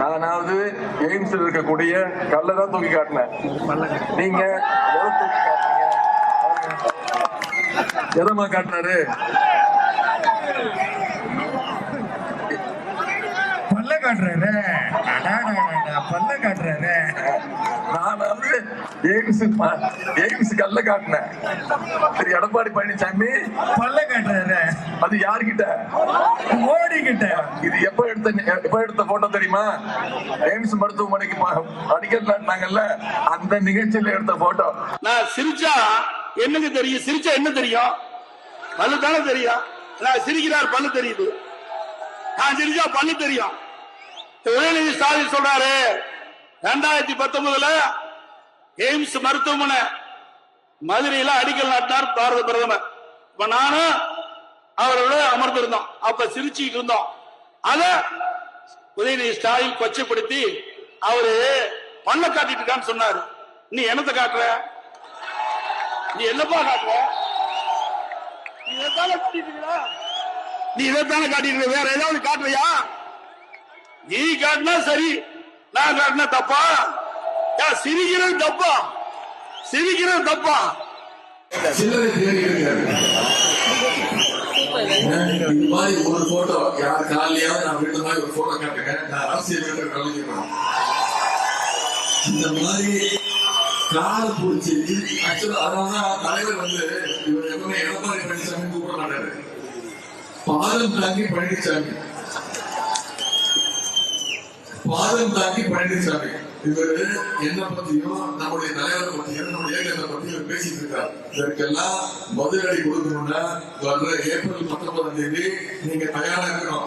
நானாவது எய்ம்ஸ்ல இருக்கக்கூடிய கல்லதான் தூக்கி காட்டினேன். நீங்க எதை தூக்கி காட்டினீங்க? எதமா காட்டினாரு? பல்ல காட்டுறாரு, பல்ல காட்டுறாரு. நானாவது எய்ம்ஸ் கல்ல காட்டினேன். சரி, எடப்பாடி பழனிசாமி பல்ல காட்டுறாரு. அது யாருக்கிட்ட? மோடி கிட்ட. இது எப்ப எடுத்த போட்டோ தெரியுமா? எய்ம்ஸ் மருத்துவமனைக்கு அடிக்கல் நாட்டனாங்கல்ல, அந்த நிகழ்ச்சியில எடுத்த போட்டோ. நான் சிரிச்சா என்னங்க தெரியும்? சிரிச்சா என்ன தெரியும்? பல்லு தானே தெரியும். நான் சிரிக்கிறார், பல்லு தெரியுது. நான் சிரிச்சா பல்லு தெரியும். உதயநிதி ஸ்டாலின் சொல்றாரு 2019 எய்ம்ஸ் மருத்துவமனை மதுரையில அடிக்கல் நாட்டினார் பாரத பிரதமர். இப்ப நானும் அவரோட அமர்ந்திருந்தோம். அப்ப சிரிச்சுட்டு இருந்தோம். அத உதயநிதி ஸ்டாலின் கொச்சைப்படுத்தி அவரு பல்ல காட்டிட்டு இருக்கான்னு சொன்னாரு. நீ என்னத்தை காட்டுற? நீ என்னப்பா காட்டுற? நீ இதைத்தானே காட்டிட்டு வேற ஏதாவது காட்டுறியா? நீ காட்டினா சரி, நான் காட்டினா தப்பா? சிரிக்கிறது தப்பா? சிரிக்கிறது தப்பா? ஒரு போட்டோ யார் காலையாவது நான் வீட்டு மாதிரி ஒரு போட்டோ காட்டுங்க. நான் அரசியல் கலந்துக்கணும். இந்த மாதிரி கால பூச்சி அதான் தலைவர் இவர் எப்பவுமே எடப்பாடி பழனிசாமி கூப்பிட மாட்டாரு. பாதம் தாங்கி பழனிசாமி, பாதம் தாங்கி பழனிசாமி. இவர் என்ன பத்தியும் நம்முடைய தலைவரை பத்தியும் நம்முடைய இயக்கத்தை பத்தியும் பேசிட்டு இருக்காரு. இதற்கெல்லாம் பதிலடி கொடுக்கணும்னா வர்ற ஏப்ரல் 19 நீங்க தயாரா இருக்கணும்.